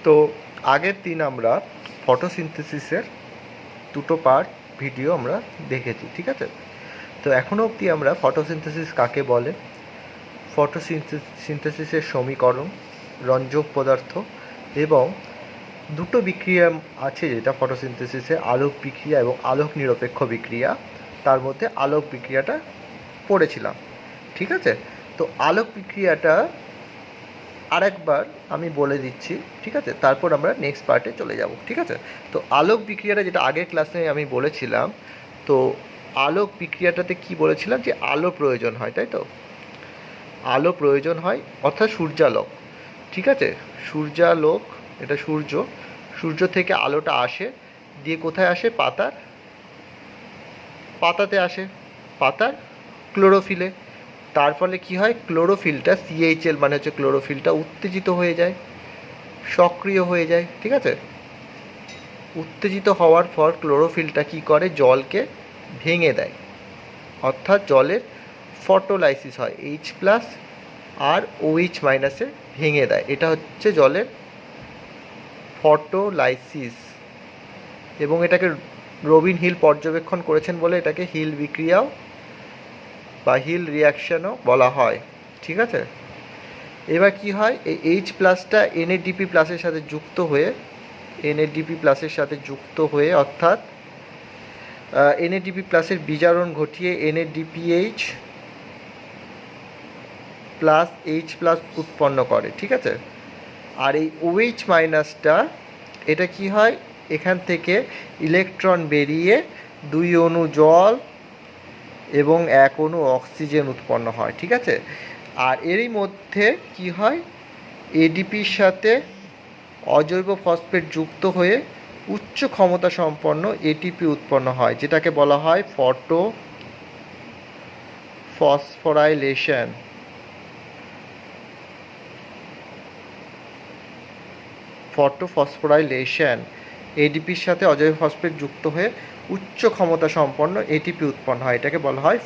তো আগের দিন আমরা ফটোসিনথেসিসের দুটো পার্ট ভিডিও আমরা দেখেছি, ঠিক আছে। তো এখনও অবধি আমরা ফটোসিনথেসিস কাকে বলে, ফটোসিনথেসিসের সমীকরণ, রঞ্জক পদার্থ এবং দুটো বিক্রিয়া আছে যেটা ফটোসিনথেসিসে, আলোক বিক্রিয়া এবং আলোক নিরপেক্ষ বিক্রিয়া, তার মধ্যে আলোক বিক্রিয়াটা পড়েছিলাম, ঠিক আছে। তো আলোক বিক্রিয়াটা আরেকবার আমি বলে দিচ্ছি, ঠিক আছে, তারপর আমরা নেক্সট পার্টে চলে যাব, ঠিক আছে। তো আলোক বিক্রিয়াটা যেটা আগের ক্লাসে আমি বলেছিলাম, তো আলোক বিক্রিয়াটাতে কি বলেছিলাম যে আলো প্রয়োজন হয়, তাই তো, আলো প্রয়োজন হয় অর্থাৎ সূর্যালোক, ঠিক আছে। সূর্যালোক, এটা সূর্য, সূর্য থেকে আলোটা আসে, দিয়ে কোথায় আসে, পাতাতে আসে, পাতার ক্লোরোফিলে। তার ফলে কি হয়, ক্লোরোফিলটা সিএইচএল মানে হচ্ছে ক্লোরোফিলটা উত্তেজিত হয়ে যায়, সক্রিয় হয়ে যায়, ঠিক আছে। উত্তেজিত হওয়ার পর ক্লোরোফিলটা কি করে, জলকে ভেঙে দেয়, অর্থাৎ জলের ফটোলাইসিস হয়, H+ আর OH- ভেঙে দেয়, এটা হচ্ছে জলের ফটোলাইসিস। এবং এটাকে রবিন হিল পর্যবেক্ষণ করেছেন বলে এটাকে হিল বিক্রিয়াও বা হিল রিয়াকশানও বলা হয়, ঠিক আছে। এবার কি হয়, এই H+টা NADP+ সাথে যুক্ত হয়ে, NADP+ সাথে যুক্ত হয়ে, অর্থাৎ NADP+-এর বিজারণ ঘটিয়ে NADPH+H+ উৎপন্ন করে, ঠিক আছে। আর এই OH- এটা কি হয়, এখান থেকে ইলেকট্রন বেরিয়ে 2 অণু জল এবং 1 অণু অক্সিজেন উৎপন্ন হয়, ঠিক আছে। আর এরই মধ্যে কি হয়, এডিপির সাথে অজৈব ফসফেট যুক্ত হয়ে উচ্চ ক্ষমতা সম্পন্ন এটিপি উৎপন্ন হয়, যেটাকে বলা হয় ফসফোরাইলেশন। এডিপির সাথে অজৈব ফসফেট যুক্ত হয়ে উচ্চ ক্ষমতা সম্পন্ন এটিপি উৎপন্ন হয়, এটাকে বলা হয়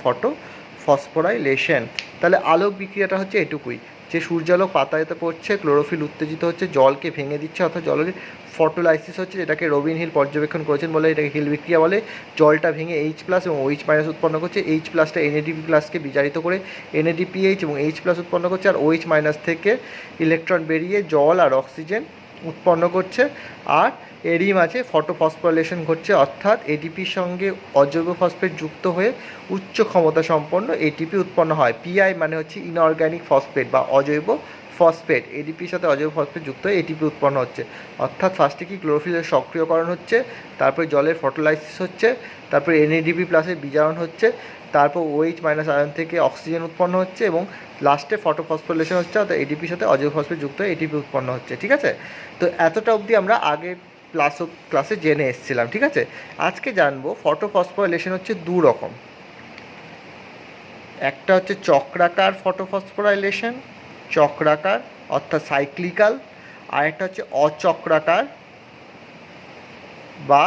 ফসফোরাইলেশন। তাহলে আলোক বিক্রিয়াটা হচ্ছে এটুকুই, যে সূর্যালোক পাতাতে পড়ছে, ক্লোরোফিল উত্তেজিত হচ্ছে, জলকে ভেঙে দিচ্ছে, অর্থাৎ জলের ফটোলাইসিস হচ্ছে, যেটাকে রবিন হিল পর্যবেক্ষণ করেছেন বলে এটাকে হিল বিক্রিয়া বলে। জলটা ভেঙে H+ এবং OH- উৎপন্ন করছে, H+টা NADP+কে বিজারিত করে NADPH এবং H+ উৎপন্ন করছে, আর OH- থেকে ইলেকট্রন বেরিয়ে জল আর অক্সিজেন উৎপন্ন করছে। আর এরই মাঝে ফটোফসফোরাইলেশন ঘটছে, অর্থাৎ এটিপির সঙ্গে অজৈব ফসফেট যুক্ত হয়ে উচ্চ ক্ষমতা সম্পন্ন এটিপি উৎপন্ন হয়। পিআই মানে হচ্ছে ইনঅর্গ্যানিক ফসফেট বা অজৈব ফসফেট, এডিপির সাথে অজৈব ফসফেট যুক্ত হয়ে এটিপি উৎপন্ন হচ্ছে, অর্থাৎ ফার্স্টে কি ক্লোরোফিলের সক্রিয়করণ হচ্ছে, তারপরে জলের ফটোলাইসিস হচ্ছে, তারপরে NADP+-এর বিজারণ হচ্ছে, তারপর OH- আয়ন থেকে অক্সিজেন উৎপন্ন হচ্ছে এবং লাস্টে ফটোফসফোরিলেশন হচ্ছে, অর্থাৎ এডিপির সাথে অজৈব ফসফেট যুক্ত হয়ে এটিপি উৎপন্ন হচ্ছে, ঠিক আছে। তো এতটা অবধি আমরা আগের ক্লাসে জেনে এসেছিলাম, ঠিক আছে। আজকে জানবো ফটোফসফোরিলেশন হচ্ছে দু রকম, একটা হচ্ছে চক্রাকার ফটোফসফোরাইলেশন, চক্রাকার অর্থাৎ সাইক্লিক্যাল, আর একটা হচ্ছে অচক্রাকার বা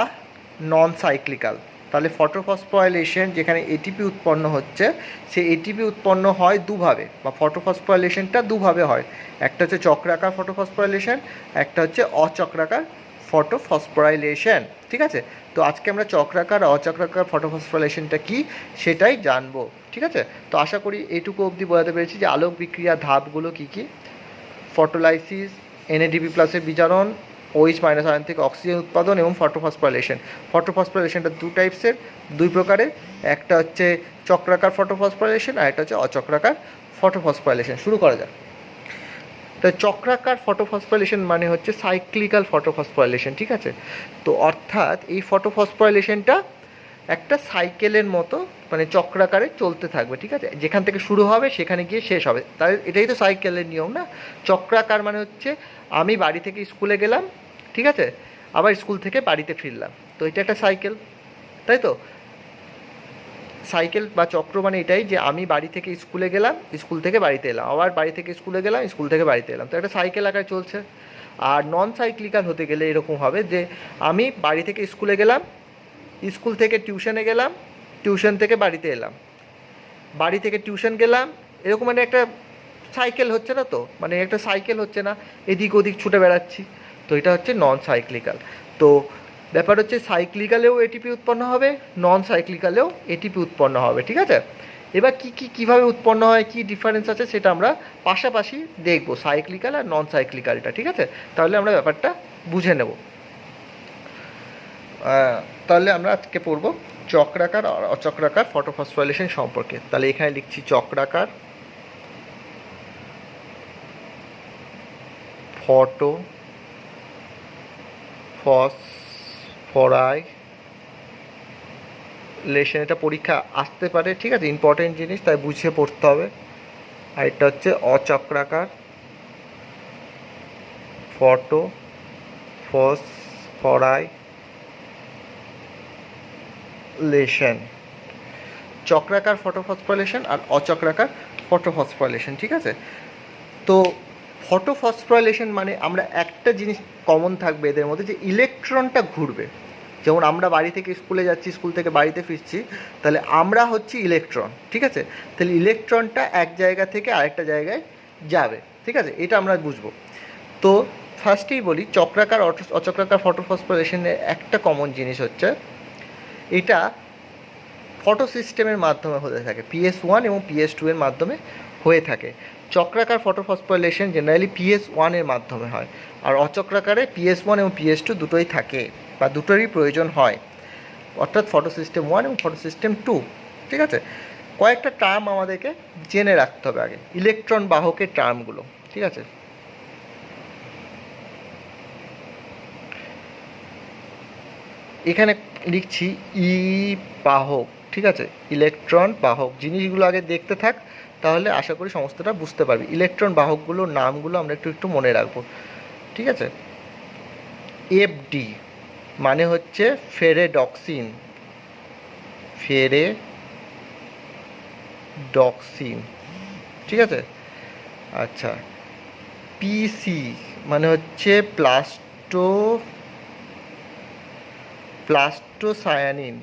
নন সাইক্লিক্যাল। তাহলে ফটোফসফোরাইলেশন যেখানে এটিপি উৎপন্ন হচ্ছে, সেই এটিপি উৎপন্ন হয় দুভাবে, বা ফটোফসফোরাইলেশনটা দুভাবে হয়, একটা হচ্ছে চক্রাকার ফটোফসফোরাইলেশন, একটা হচ্ছে অচক্রাকার ফটোফসফোরাইলেশন, ঠিক আছে। তো আজকে আমরা চক্রাকার অচক্রাকার ফটোফসফোরাইলেশনটা কি সেটাই জানবো, ঠিক আছে। তো আশা করি এইটুকু অবধি বোঝাতে পেরেছি যে আলোক বিক্রিয়ার ধাপগুলো কী কী, ফটোলাইসিস, NADP+-এর বিজারণ, OH- আয়ন থেকে অক্সিজেন উৎপাদন এবং ফটোফসফোরাইলেশন। ফটোফসফোরাইলেশনটা দু টাইপসের, দুই প্রকারের, একটা হচ্ছে চক্রাকার ফটোফসফোরাইলেশন আর একটা হচ্ছে অচক্রাকার ফটোফসফোরাইলেশন। শুরু করা যাক। তো চক্রাকার ফটোফসফোরাইলেশন মানে হচ্ছে সাইক্লিক্যাল ফটোফসফোরাইলেশন, ঠিক আছে। তো অর্থাৎ এই ফটোফসফোরাইলেশনটা একটা সাইকেলের মতো, মানে চক্রাকারে চলতে থাকবে, ঠিক আছে, যেখান থেকে শুরু হবে সেখানে গিয়ে শেষ হবে, তাই এটাই তো সাইকেলের নিয়ম না। চক্রাকার মানে হচ্ছে আমি বাড়ি থেকে স্কুলে গেলাম, ঠিক আছে, আবার স্কুল থেকে বাড়িতে ফিরলাম, তো এটা একটা সাইকেল, তাই তো। সাইকেল বা চক্র মানে এটাই যে আমি বাড়ি থেকে স্কুলে গেলাম, স্কুল থেকে বাড়িতে এলাম, আবার বাড়ি থেকে স্কুলে গেলাম, স্কুল থেকে বাড়িতে এলাম, তো একটা সাইকেল আকারে চলছে। আর নন সাইক্লিক্যাল হতে গেলে এরকম হবে যে আমি বাড়ি থেকে স্কুলে গেলাম, স্কুল থেকে টিউশনে গেলাম, টিউশন থেকে বাড়িতে এলাম, বাড়ি থেকে টিউশন গেলাম, এরকম মানে একটা সাইকেল হচ্ছে না, তো মানে একটা সাইকেল হচ্ছে না, এদিক ওদিক ছুটে বেড়াচ্ছি। তো এটা হচ্ছে নন সাইক্লিক্যাল। তো ব্যাপার হচ্ছে সাইক্লিক্যালেও এটিপি উৎপন্ন হবে, নন সাইক্লিক্যালেও এটিপি উৎপন্ন হবে, ঠিক আছে। এবার কীভাবে উৎপন্ন হয়, কী ডিফারেন্স আছে সেটা আমরা পাশাপাশি দেখব, সাইক্লিক্যাল আর নন সাইক্লিক্যালটা, ঠিক আছে। তাহলে আমরা ব্যাপারটা বুঝে নেব। তাহলে আমরা আজকে পড়ব চক্রাকার আর অচক্রাকার ফটোফসফোরাইলেশন সম্পর্কে। তাহলে এখানে লিখছি চক্রাকার ফটোফসফোরাইলেশন, এটা পরীক্ষা আসতে পারে, ঠিক আছে, ইম্পর্টেন্ট জিনিস, তাই বুঝে পড়তে হবে। আর এটা হচ্ছে অচক্রাকার ফটোফসফোরাইলেশন, চক্রাকার ফটোফসফোরাইলেশন আর অচক্রাকার ফটোফসফোরাইলেশন, ঠিক আছে। তো ফটোফসফোরাইলেশন মানে আমরা একটা জিনিস কমন থাকবে এদের মধ্যে, যে ইলেকট্রনটা ঘুরবে। যেমন আমরা বাড়ি থেকে স্কুলে যাচ্ছি, স্কুল থেকে বাড়িতে ফিরছি, তাহলে আমরা হচ্ছি ইলেকট্রন, ঠিক আছে। তাহলে ইলেকট্রনটা এক জায়গা থেকে আরেকটা জায়গায় যাবে, ঠিক আছে, এটা আমরা বুঝবো। তো ফার্স্টেই বলি চক্রাকার অচক্রাকার ফটোফসফোরাইলেশনের একটা কমন জিনিস হচ্ছে এটা ফটো সিস্টেমের মাধ্যমে হতে থাকে, PS1 এবং PS2 এর মাধ্যমে হয়ে থাকে। চক্রাকার ফটোফসফোরাইলেশন জেনারেলি PS1 এর মাধ্যমে হয়, আর অচক্রাকারে PS1 এবং PS2 দুটোই থাকে বা দুটোরই প্রয়োজন হয়, অর্থাৎ ফটো সিস্টেম 1 এবং ফটো সিস্টেম 2, ঠিক আছে। কয়েকটা টার্ম আমাদেরকে জেনে রাখতে হবে আগে, ইলেকট্রন বাহকের টার্মগুলো, ঠিক আছে। এখানে লিখছি ই বাহক, ঠিক আছে, ইলেকট্রন বাহক। জিনিসগুলো আগে দেখতে থাক, তাহলে আশা করি সমস্তটা বুঝতে পারবি। ইলেকট্রন বাহকগুলোর নামগুলো আমরা একটু মনে রাখবো, ঠিক আছে। FD মানে হচ্ছে ফেরেডক্সিন, ঠিক আছে। আচ্ছা, PC মানে হচ্ছে প্লাস্টোসায়ানিন,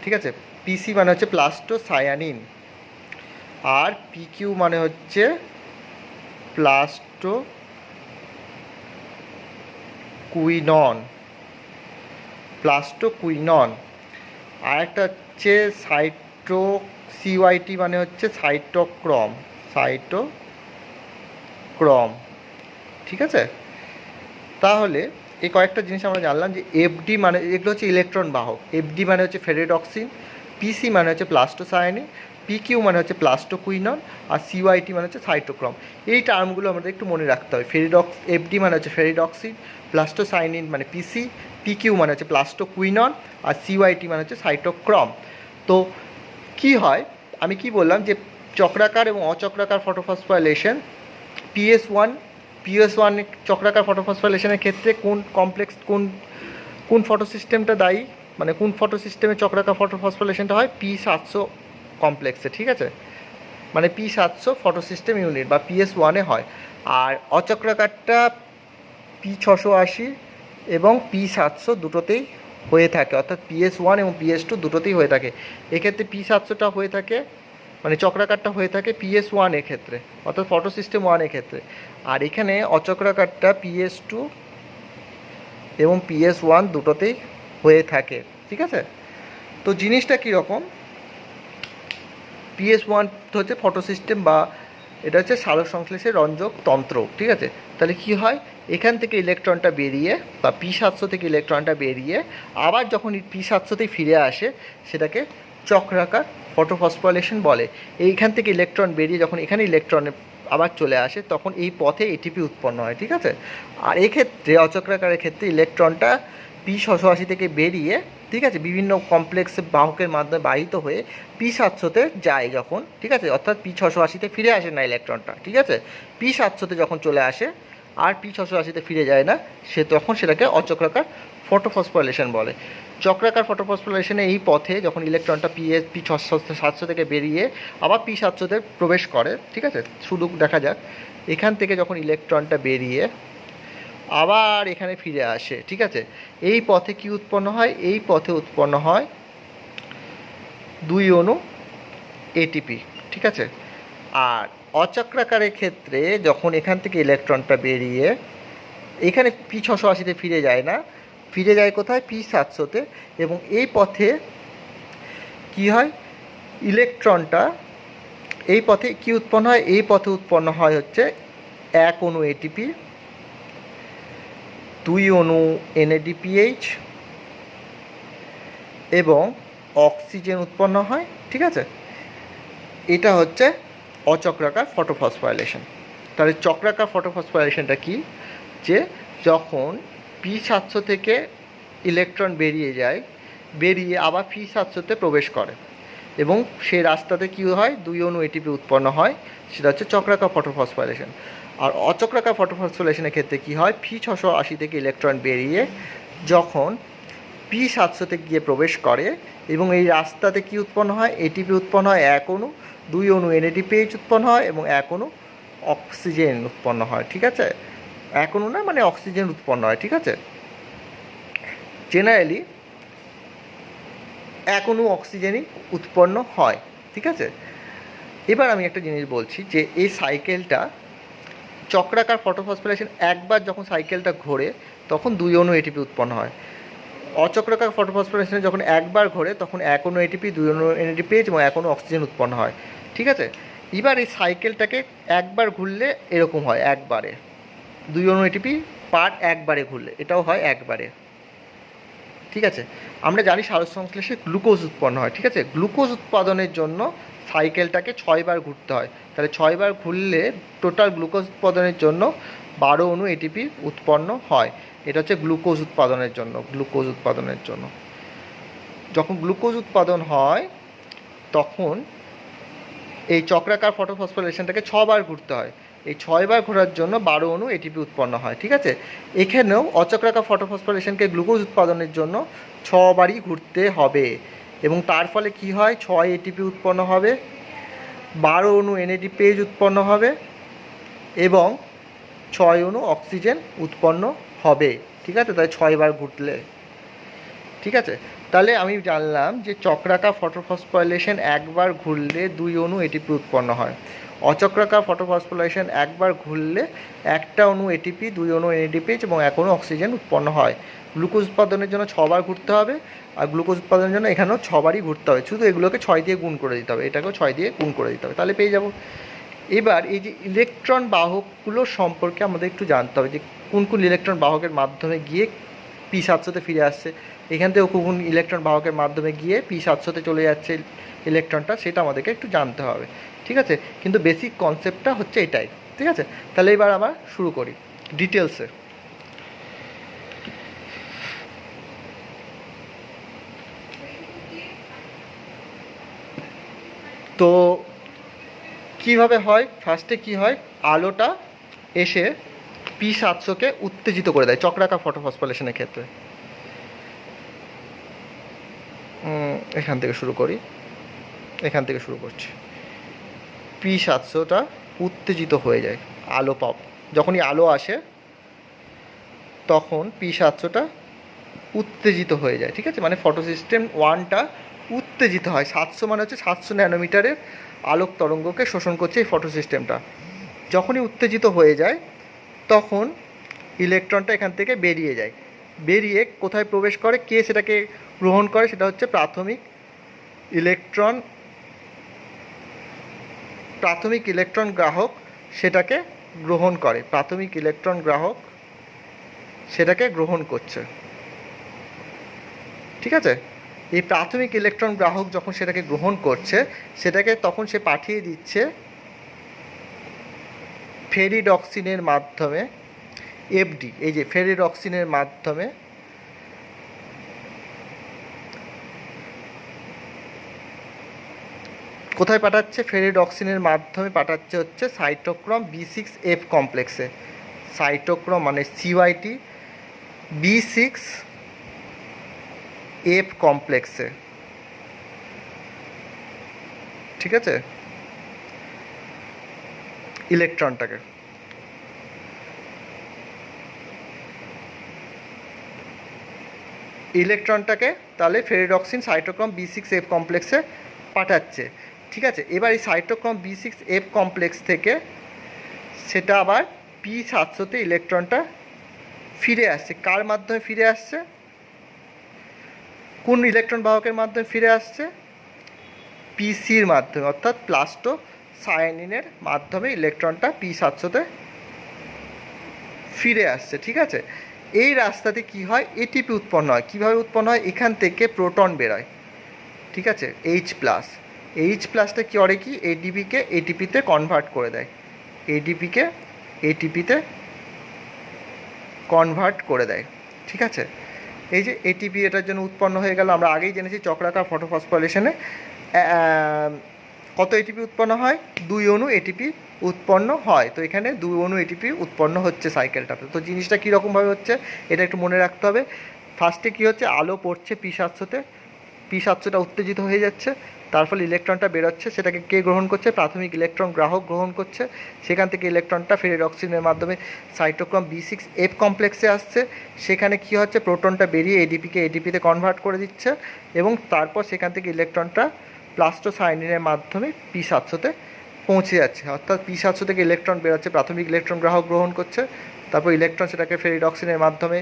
ঠিক আছে। PC মানে হচ্ছে প্লাস্টোসায়ানিন, আর PQ মানে হচ্ছে প্লাস্টোকুইনন, আর একটা হচ্ছে CYT মানে হচ্ছে সাইটোক্রম, ঠিক আছে। তাহলে এই কয়েকটা জিনিস আমরা জানলাম যে FD মানে, এগুলো হচ্ছে ইলেকট্রন বাহক। FD মানে হচ্ছে ফেরেডক্সিন, PC মানে হচ্ছে প্লাস্টোসায়ানিন, PQ মানে হচ্ছে প্লাস্টোকুইনন, আর CYT মানে হচ্ছে সাইটোক্রম। এই টার্মগুলো আমাদের একটু মনে রাখতে হবে। FD মানে হচ্ছে ফেরেডক্সিন, প্লাস্টোসায়ানিন মানে PC, PQ মানে হচ্ছে প্লাস্টোকুইনন, আর CYT মানে হচ্ছে সাইটোক্রম। তো কি হয়, আমি কি বললাম যে চক্রাকার এবং অচক্রাকার ফটোফসফোরাইলেশন, PS1 চক্রাকার ফটোফসফোরাইলেশনের ক্ষেত্রে কোন ফটো সিস্টেমটা দায়ী, মানে কোন ফটো সিস্টেমে চক্রাকার ফটোফসফোরাইলেশনটা হয়, P700 কমপ্লেক্সে, ঠিক আছে, মানে P700 ফটো সিস্টেম ইউনিট বা PS1-এ হয়। আর অচক্রাকারটা P680 এবং P700 দুটোতেই হয়ে থাকে, অর্থাৎ PS1 এবং PS2 দুটোতেই হয়ে থাকে। এক্ষেত্রে P700টা হয়ে থাকে, মানে চক্রাকারটা হয়ে থাকে PS1 এর ক্ষেত্রে, অর্থাৎ ফটো সিস্টেম 1 এর ক্ষেত্রে। আর এখানে অচক্রাকারটা PS2 এবং PS1 দুটোতেই হয়ে থাকে, ঠিক আছে। তো জিনিসটা কীরকম, PS1 হচ্ছে ফটো সিস্টেম বা এটা হচ্ছে সালোক সংশ্লেষের রঞ্জক তন্ত্র, ঠিক আছে। তাহলে কি হয়, এখান থেকে ইলেকট্রনটা বেরিয়ে বা P700 থেকে ইলেকট্রনটা বেরিয়ে আবার যখন P700তেই ফিরে আসে, সেটাকে চক্রাকার ফটোফসফোরাইলেশন বলে। এইখান থেকে ইলেকট্রন বেরিয়ে যখন এখানে ইলেকট্রনে আবার চলে আসে, তখন এই পথে ATP উৎপন্ন হয়, ঠিক আছে। আর এক্ষেত্রে অচক্রাকারের ক্ষেত্রে ইলেকট্রনটা P680 থেকে বেরিয়ে, ঠিক আছে, বিভিন্ন কমপ্লেক্স বাহকের মাধ্যমে বাহিত হয়ে P700-তে যায় যখন, ঠিক আছে, অর্থাৎ P680-তে ফিরে আসে না ইলেকট্রনটা, ঠিক আছে। P700-তে যখন চলে আসে আর P680-তে ফিরে যায় না, তখন সেটাকে অচক্রাকার ফটোফসফোরাইলেশন বলে। চক্রাকার ফটোফসফোরাইলেশনে এই পথে যখন ইলেকট্রনটা P700 থেকে বেরিয়ে আবার P700-তে প্রবেশ করে, ঠিক আছে, শুধু দেখা যাক, এখান থেকে যখন ইলেকট্রনটা বেরিয়ে আবার এখানে ফিরে আসে, ঠিক আছে, এই পথে কি উৎপন্ন হয়, এই পথে উৎপন্ন হয় দুই অণু এটিপি, ঠিক আছে। আর অচক্রাকারের ক্ষেত্রে যখন এখান থেকে ইলেকট্রনটা বেরিয়ে এখানে P680-তে ফিরে যায় না, ফিরে যায় কোথায়, P700-তে, এবং এই পথে কি হয়, ইলেকট্রনটা এই পথে কি উৎপন্ন হয়, এই পথে উৎপন্ন হয় হচ্ছে 1 অণু এটিপি, 2 অণু NADPH এবং অক্সিজেন উৎপন্ন হয়, ঠিক আছে। এটা হচ্ছে অচক্রাকার ফটোফসফোরাইলেশন। তাহলে চক্রাকার ফটোফসফোরাইলেশনটা কি, যে যখন P700 থেকে ইলেকট্রন বেরিয়ে যায়, বেরিয়ে আবার P700-তে প্রবেশ করে এবং সেই রাস্তাতে কী হয়, 2 অণু এটিপি উৎপন্ন হয়, সেটা হচ্ছে চক্রাকার ফটোফসফোরাইলেশন। আর অচক্রাকার ফটোফসফোরাইলেশনের ক্ষেত্রে কী হয়, P680 থেকে ইলেকট্রন বেরিয়ে যখন P700-তে গিয়ে প্রবেশ করে এবং এই রাস্তাতে কি উৎপন্ন হয়, এটিপি উৎপন্ন হয় 1 অণু, 2 অণু NADPH উৎপন্ন হয় এবং 1 অণু অক্সিজেন উৎপন্ন হয়, ঠিক আছে। 1 অণু না, মানে অক্সিজেন উৎপন্ন হয়, ঠিক আছে। জেনারেলি 1 অণু অক্সিজেনই উৎপন্ন হয়, ঠিক আছে। এবার আমি একটা জিনিস বলছি যে এই সাইকেলটা চক্রাকার ফটোফসফোরাইলেশন একবার যখন সাইকেলটা ঘোরে তখন 2 অণু এটিপি উৎপন্ন হয়। অচক্রাকার ফটোফসফোরাইলেশনে যখন একবার ঘোরে তখন 1 অণু এটিপি, 2 অণু NADPH এবং 1 অণু অক্সিজেন উৎপন্ন হয়, ঠিক আছে। এবার এই সাইকেলটাকে একবার ঘুরলে এরকম হয়, একবারে 2 অণু এটিপি পার একবারে ঘুরলে এটাও হয় একবারে, ঠিক আছে। আমরা জানি সালোকসংশ্লেষে গ্লুকোজ উৎপন্ন হয়, ঠিক আছে। গ্লুকোজ উৎপাদনের জন্য সাইকেলটাকে 6 বার ঘুরতে হয়, তাহলে 6 বার ঘুরলে টোটাল গ্লুকোজ উৎপাদনের জন্য 12 অণু এটিপি উৎপন্ন হয়। এটা হচ্ছে গ্লুকোজ উৎপাদনের জন্য। গ্লুকোজ উৎপাদনের জন্য যখন গ্লুকোজ উৎপাদন হয় তখন এই চক্রাকার ফটোফসফোরাইলেশনটাকে 6 বার ঘুরতে হয়, এই 6 বার ঘোরার জন্য 12 অণু এটিপি উৎপন্ন হয়, ঠিক আছে। এখানেও অচক্রাকার ফটোফসফোরাইলেশনকে গ্লুকোজ উৎপাদনের জন্য 6 বারই ঘুরতে হবে এবং তার ফলে কি হয়, 6 এটিপি উৎপন্ন হবে, 12 অণু NADPH উৎপন্ন হবে এবং 6 অণু অক্সিজেন উৎপন্ন হবে, ঠিক আছে। তাই 6 বার ঘুরলে, ঠিক আছে। তাহলে আমি জানলাম যে চক্রাকার ফটোফসফোরাইলেশন একবার ঘুরলে 2 অণু এটিপি উৎপন্ন হয়, অচক্রাকার ফটোফসফোরাইলেশন একবার ঘুরলে 1টা অণু এটিপি, 2 অণু NADPH এবং 1 অণু অক্সিজেন উৎপন্ন হয়। গ্লুকোজ উৎপাদনের জন্য 6 বার ঘুরতে হবে, আর গ্লুকোজ উৎপাদনের জন্য এখানেও 6 বারই ঘুরতে হবে, শুধু এগুলোকে 6 দিয়ে গুণ করে দিতে হবে, এটাকেও 6 দিয়ে গুণ করে দিতে হবে, তাহলে পেয়ে যাব। এবার এই যে ইলেকট্রন বাহকগুলো সম্পর্কে আমাদের একটু জানতে হবে যে কোন কোন ইলেকট্রন বাহকের মাধ্যমে গিয়ে P700-তে ফিরে আসছে, এখান থেকেও কোন ইলেকট্রন বাহকের মাধ্যমে গিয়ে P700-তে চলে যাচ্ছে ইলেকট্রনটা, সেটা আমাদেরকে একটু জানতে হবে, ঠিক আছে। কিন্তু বেসিক কনসেপ্টটা হচ্ছে এটাই, ঠিক আছে। তাহলে এবার আমরা শুরু করি ডিটেলসে। তো কিভাবে হয়, ফার্স্টে কি হয়, আলোটা এসে P700-কে উত্তেজিত করে দেয় চক্রাকার ফটোফসফোরাইলেশনের ক্ষেত্রে। এখান থেকে শুরু করি, এখান থেকে শুরু করছি। P700-টা উত্তেজিত হয়ে যায় আলো পাব, যখনই আলো আসে তখন P700-টা উত্তেজিত হয়ে যায়, ঠিক আছে। মানে ফটো সিস্টেম 1টা উত্তেজিত হয়। 700 মানে হচ্ছে 700 ন্যানোমিটারের আলোক তরঙ্গকে শোষণ করছে এই ফটো সিস্টেমটা। যখনই উত্তেজিত হয়ে যায় তখন ইলেকট্রনটা এখান থেকে বেরিয়ে যায়, বেরিয়ে কোথায় প্রবেশ করে, কে সেটাকে গ্রহণ করে, সেটা হচ্ছে প্রাথমিক ইলেকট্রন গ্রাহক সেটাকে গ্রহণ করে, প্রাথমিক ইলেকট্রন গ্রাহক সেটাকে গ্রহণ করছে, ঠিক আছে। এই প্রাথমিক ইলেকট্রন গ্রাহক যখন সেটাকে গ্রহণ করছে, সেটাকে তখন সে পাঠিয়ে দিচ্ছে ফেরিডক্সিনের মাধ্যমে, FD, এই যে ফেরিডক্সিনের মাধ্যমে কোথায় পাঠাচ্ছে, ফেরিডক্সিনের মাধ্যমে পাঠাচ্ছে হচ্ছে সাইটোক্রোম B6F কমপ্লেক্সে। সাইটোক্রোম মানে CYT B6F কমপ্লেক্সে, ঠিক আছে, ইলেকট্রনটাকে। তাহলে ফেরিডক্সিন সাইটোক্রোম B6F কমপ্লেক্সে পাঠাচ্ছে, ঠিক আছে। এবার এই সাইটোক্রোম B6F কমপ্লেক্স থেকে সেটা আবার P700-তে ইলেকট্রনটা ফিরে আসছে। কার মাধ্যমে ফিরে আসছে? কোন ইলেকট্রন বাহকের মাধ্যমে ফিরে আসছে? পিসির মাধ্যমে, অর্থাৎ প্লাস্টো সায়ানিনের মাধ্যমে ইলেকট্রনটা P700-তে ফিরে আসছে। ঠিক আছে। এই রাস্তাতে কি হয়? এটিপি উৎপন্ন হয়। কীভাবে উৎপন্ন হয়? এখান থেকে প্রোটন বেরোয়। ঠিক আছে, H+টা কী করে? কি এডিপিকে এটিপিতে কনভার্ট করে দেয়, এডিপিকে এটিপিতে কনভার্ট করে দেয়। ঠিক আছে, এই যে এটিপি এটার জন্য উৎপন্ন হয়ে গেল। আমরা আগেই জেনেছি চক্রাকার ফটোফসফোরিলেশনে কত এটিপি উৎপন্ন হয়? 2 অণু এটিপি উৎপন্ন হয়। তো এখানে 2 অণু এটিপি উৎপন্ন হচ্ছে সাইকেলটাতে। তো জিনিসটা কীরকমভাবে হচ্ছে এটা একটু মনে রাখতে হবে। ফার্স্টে কী হচ্ছে? আলো পড়ছে P700-তে, P700টা উত্তেজিত হয়ে যাচ্ছে, তার ফলে ইলেকট্রনটা বেরোচ্ছে। সেটাকে কে গ্রহণ করছে? প্রাথমিক ইলেকট্রন গ্রাহক গ্রহণ করছে। সেখান থেকে ইলেকট্রনটা ফেরিডক্সিনের মাধ্যমে সাইটোক্রোম B6F কমপ্লেক্সে আসছে। সেখানে কী হচ্ছে? প্রোটনটা বেরিয়ে এডিপিকে এটিপিতে কনভার্ট করে দিচ্ছে এবং তারপর সেখান থেকে ইলেকট্রনটা প্লাস্টোসায়ানিনের মাধ্যমে P700-তে পৌঁছে যাচ্ছে। অর্থাৎ P700 থেকে ইলেকট্রন বেরোচ্ছে, প্রাথমিক ইলেকট্রন গ্রাহক গ্রহণ করছে, তারপর ইলেকট্রন সেটাকে ফেরিডক্সিনের মাধ্যমে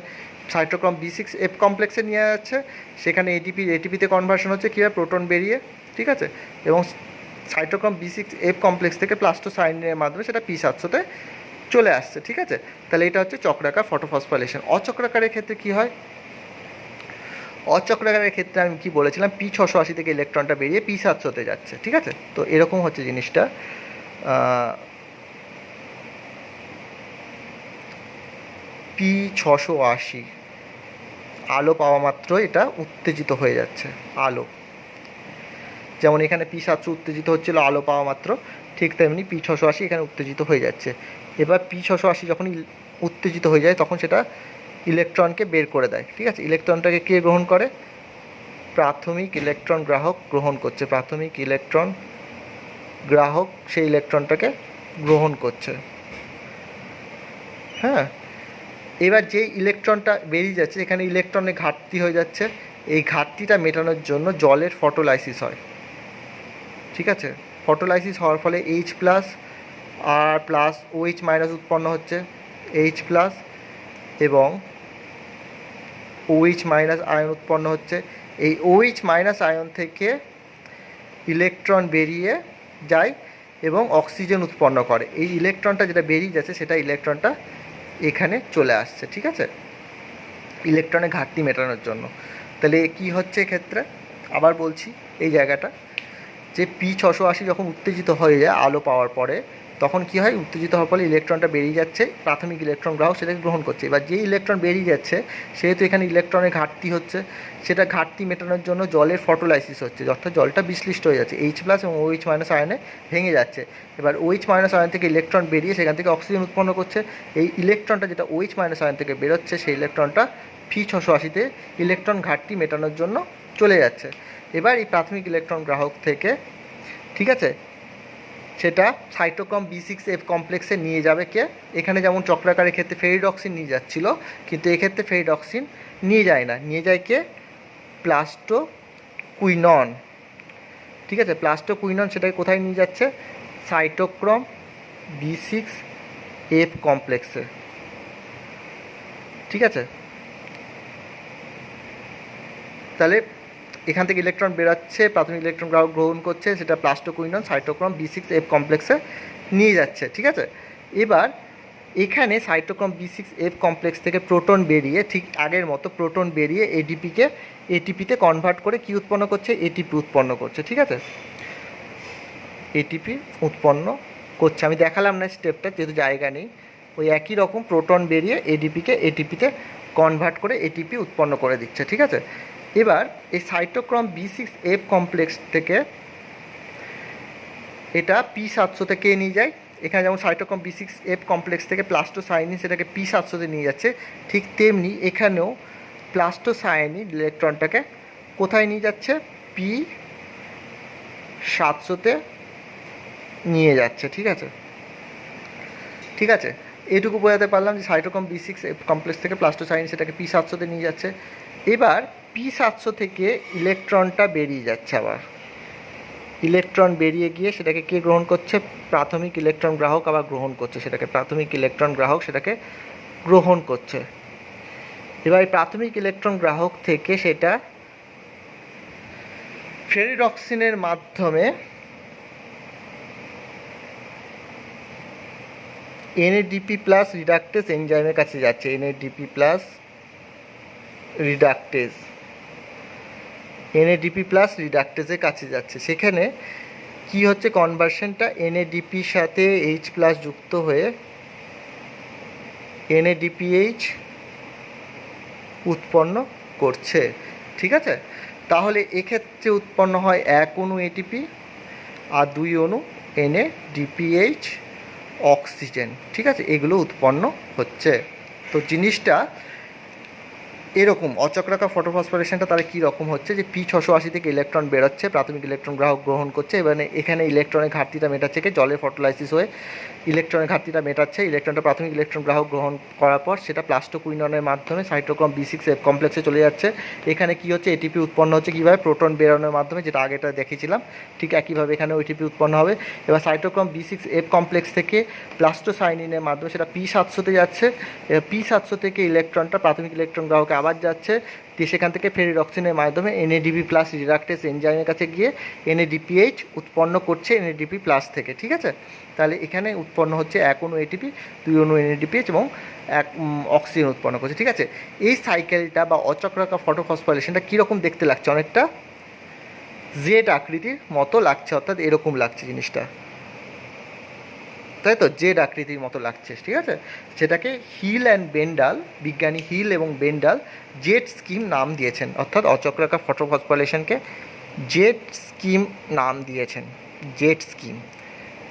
সাইটোক্রোম B6F কমপ্লেক্সে নিয়ে যাচ্ছে। সেখানে এটিপিতে কনভার্সন হচ্ছে কীভাবে? প্রোটন বেরিয়ে। ঠিক আছে, এবং সাইটোক্রোম B6F কমপ্লেক্স থেকে প্লাস্টোসায়ানিনের মাধ্যমে সেটা P700-তে চলে আসছে। ঠিক আছে, তাহলে এটা হচ্ছে চক্রাকার ফটোফসফোরিলেশন। অচক্রাকারের ক্ষেত্রে কী হয়? অচক্রাকারের ক্ষেত্রে আমি কি বলেছিলাম? P680 থেকে ইলেকট্রনটা বেরিয়ে P700-তে যাচ্ছে। ঠিক আছে, তো এরকম হচ্ছে জিনিসটা। P680 আলো পাওয়া মাত্র এটা উত্তেজিত হয়ে যাচ্ছে। আলো যেমন এখানে P700 উত্তেজিত হচ্ছিল আলো পাওয়া মাত্র, ঠিক তেমনি P680 এখানে উত্তেজিত হয়ে যাচ্ছে। এবার P680 যখন উত্তেজিত হয়ে যায় তখন সেটা ইলেকট্রনকে বের করে দেয়। ঠিক আছে, ইলেকট্রনটাকে কে গ্রহণ করে? প্রাথমিক ইলেকট্রন গ্রাহক গ্রহণ করছে। প্রাথমিক ইলেকট্রন গ্রাহক সেই ইলেকট্রনটাকে গ্রহণ করছে। হ্যাঁ, এবার যে ইলেকট্রনটা বেরিয়ে যাচ্ছে, এখানে ইলেকট্রনের ঘাটতি হয়ে যাচ্ছে। এই ঘাটতিটা মেটানোর জন্য জলের ফটোলাইসিস হয়। ঠিক আছে, ফটোলাইসিস হওয়ার ফলে H+ আর প্লাস OH- উৎপন্ন হচ্ছে, H+ এবং OH- আয়ন উৎপন্ন হচ্ছে। এই OH- আয়ন থেকে ইলেকট্রন বেরিয়ে যায় এবং অক্সিজেন উৎপন্ন করে। এই ইলেকট্রনটা যেটা বেরিয়ে যাচ্ছে সেটা ইলেকট্রনটা এখানে চলে আসছে। ঠিক আছে, ইলেকট্রনের ঘাটতি মেটানোর জন্য। তাহলে কি হচ্ছে এক্ষেত্রে? আবার বলছি এই জায়গাটা, যে P680 যখন উত্তেজিত হয়ে যায় আলো পাওয়ার পরে, তখন কি হয়? উত্তেজিত হওয়ার ফলে ইলেকট্রনটা বেরিয়ে যাচ্ছে, প্রাথমিক ইলেকট্রন গ্রাহক সেটাকে গ্রহণ করছে। এবার যে ইলেকট্রন বেরিয়ে যাচ্ছে সেহেতু এখানে ইলেকট্রনের ঘাটতি হচ্ছে, সেটা ঘাটতি মেটানোর জন্য জলের ফটোলাইসিস হচ্ছে, অর্থাৎ জলটা বিশ্লিষ্ট হয়ে যাচ্ছে, H+ এবং OH- আয়নে ভেঙে যাচ্ছে। এবার OH- আয়ন থেকে ইলেকট্রন বেরিয়ে সেখান থেকে অক্সিজেন উৎপন্ন করছে। এই ইলেকট্রনটা যেটা OH- আয়ন থেকে বেরোচ্ছে সেই ইলেকট্রনটা P680-তে ইলেকট্রন ঘাটতি মেটানোর জন্য চলে যাচ্ছে। এবার এই প্রাথমিক ইলেকট্রন গ্রাহক থেকে, ঠিক আছে, সেটা সাইটোক্রোম B6F কমপ্লেক্সে নিয়ে যাবে কে? এখানে যেমন চক্রাকারের ক্ষেত্রে ফেরিডক্সিন নিয়ে যাচ্ছিল, কিন্তু এক্ষেত্রে ফেরিডক্সিন নিয়ে যায় না, নিয়ে যায় কে? প্লাস্টোকুইনন। ঠিক আছে, প্লাস্টোকুইনন সেটাকে কোথায় নিয়ে যাচ্ছে? সাইটোক্রোম B6F কমপ্লেক্সে। ঠিক আছে, তাহলে এখান থেকে ইলেকট্রন বেরাচ্ছে, প্রাথমিক ইলেকট্রন গ্রাহক গ্রহণ করছে, সেটা প্লাস্টোকুইনন সাইটোক্রোম B6F কমপ্লেক্সে নিয়ে যাচ্ছে। ঠিক আছে, এবার এখানে সাইটোক্রোম B6F কমপ্লেক্স থেকে প্রোটন বেরিয়ে, ঠিক আগের মতো প্রোটন বেরিয়ে এটিপিতে কনভার্ট করে কি উৎপন্ন করছে? এটিপি উৎপন্ন করছে। ঠিক আছে, এটিপি উৎপন্ন করছে। আমি দেখালাম না স্টেপটা, যেহেতু জায়গা নেই। ওই একই রকম প্রোটন বেরিয়ে এটিপিতে কনভার্ট করে এটিপি উৎপন্ন করে দিচ্ছে। ঠিক আছে, এবার এই সাইটোক্রোম B6F কমপ্লেক্স থেকে এটা P700-তে কে নিয়ে যায়? এখানে যেমন সাইটোক্রোম B6F কমপ্লেক্স থেকে প্লাস্টোসায়ানিন সেটাকে P700-তে নিয়ে যাচ্ছে, ঠিক তেমনি এখানেও প্লাস্টোসায়ানিন ইলেকট্রনটাকে কোথায় নিয়ে যাচ্ছে? P700-তে নিয়ে যাচ্ছে। ঠিক আছে, ঠিক আছে, এটুকু বোঝাতে পারলাম যে সাইটোক্রোম B6F কমপ্লেক্স থেকে প্লাস্টোসায়ানিন সেটাকে P700-তে নিয়ে যাচ্ছে। এবার P700 থেকে ইলেকট্রনটা বেরিয়ে যাচ্ছে আবার। ইলেকট্রন বেরিয়ে গিয়ে সেটাকে কে গ্রহণ করছে, প্রাথমিক ইলেকট্রন গ্রাহক আবার গ্রহণ করছে সেটাকে, প্রাথমিক ইলেকট্রন গ্রাহক সেটাকে গ্রহণ করছে। এবার প্রাথমিক ইলেকট্রন গ্রাহক থেকে সেটা ফেরিডক্সিনের মাধ্যমে এনএডিপি প্লাস রিডাক্টেজ এনজাইমের কাছে যাচ্ছে, NADP plus reductase, NADP plus রিডাক্টেজের কাছে যাচ্ছে। সেখানে কি হচ্ছে, কনভার্সনটা এনএডিপির সাথে এইচ প্লাস যুক্ত হয়ে এনএডিপিএইচ উৎপন্ন করছে। ঠিক আছে, তাহলে এক্ষেত্রে উৎপন্ন হয় 1 অণু এটিপি আর 2 অণু এনএডিপিএইচ অক্সিজেন। ঠিক আছে, এগুলো উৎপন্ন হচ্ছে। তো জিনিসটা এরকম অচক্রাকার ফটোফসফোরেশনটা তাহলে কী রকম হচ্ছে, যে P680 থেকে ইলেকট্রন বেরোচ্ছে, প্রাথমিক ইলেকট্রন গ্রাহক গ্রহণ করছে, এবারে এখানে ইলেকট্রনের ঘাটতিটা মেটাচ্ছে, জলে ফটোলাইসিস হয়ে ইলেকট্রনের ঘাটতিটা মেটাচ্ছে, ইলেকট্রনটা প্রাথমিক ইলেকট্রন গ্রাহক গ্রহণ করার পর সেটা প্লাস্টোকুইননের মাধ্যমে সাইটোক্রোম B6F কমপ্লেক্সে চলে যাচ্ছে। এখানে কি হচ্ছে, এটিপি উৎপন্ন হচ্ছে কীভাবে, প্রোটন বেরোনোর মাধ্যমে, যেটা আগেটা দেখিয়েছিলাম, ঠিক একইভাবে এখানেও এটিপি উৎপন্ন হবে। এবার সাইটোক্রোম B6F কমপ্লেক্স থেকে প্লাস্টোসাইনিনের মাধ্যমে সেটা P700-তে যাচ্ছে, P700 থেকে ইলেকট্রনটা প্রাথমিক ইলেকট্রন গ্রাহকে আবার যাচ্ছে, দিয়ে সেখান থেকে ফেরিডক্সিনের মাধ্যমে এনএডিপি প্লাস রিডাক্টেজ এনজাইমের কাছে গিয়ে এনএডিপিএইচ উৎপন্ন করছে এনএডিপি প্লাস থেকে। ঠিক আছে, তাহলে এখানে উৎপন্ন হচ্ছে 1 অণু এটিপি, 2 অণু এনএডিপিএইচ এবং 1 অক্সিজেন উৎপন্ন করছে। ঠিক আছে, এই সাইকেলটা বা অচক্রাকার ফটোফসফোরিলেশনটা কীরকম দেখতে লাগছে, অনেকটা জেড আকৃতির মতো লাগছে, অর্থাৎ এরকম লাগছে জিনিসটা, তাই তো, জেড আকৃতির মতো লাগছে। ঠিক আছে, সেটাকে হিল অ্যান্ড বেন্ডাল, বিজ্ঞানী হিল এবং বেন্ডাল জেড স্কিম নাম দিয়েছেন, অর্থাৎ অচক্রাকার ফটোফসফোরিলেশনকে জেড স্কিম নাম দিয়েছেন, জেড স্কিম।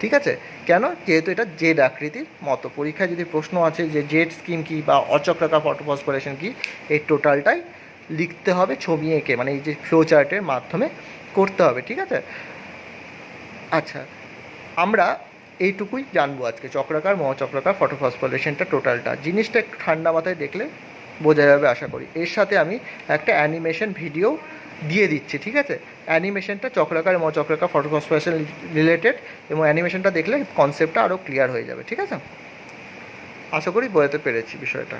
ঠিক আছে, কেন, যেহেতু এটা জেড আকৃতির মতো। পরীক্ষায় যদি প্রশ্ন আছে যে জেড স্কিম কী বা অচক্রাকার ফটোফসফোরিলেশন কী, এই টোটালটাই লিখতে হবে ছবি এঁকে, মানে এই যে ফ্লো চার্টের মাধ্যমে করতে হবে। ঠিক আছে, আচ্ছা, আমরা এইটুকুই জানবো আজকে, চক্রাকার মহাচক্রাকার ফটোফসফোরিলেশনটা টোটালটা। জিনিসটা একটু ঠান্ডা মাথায় দেখলে বোঝা যাবে আশা করি। এর সাথে আমি একটা অ্যানিমেশন ভিডিও দিয়ে দিচ্ছি। ঠিক আছে, অ্যানিমেশনটা চক্রাকার মহাচক্রাকার ফটোফসফোরিলেশন রিলেটেড, এবং অ্যানিমেশনটা দেখলে কনসেপ্টটা আরও ক্লিয়ার হয়ে যাবে। ঠিক আছে, আশা করি বোঝাতে পেরেছি বিষয়টা।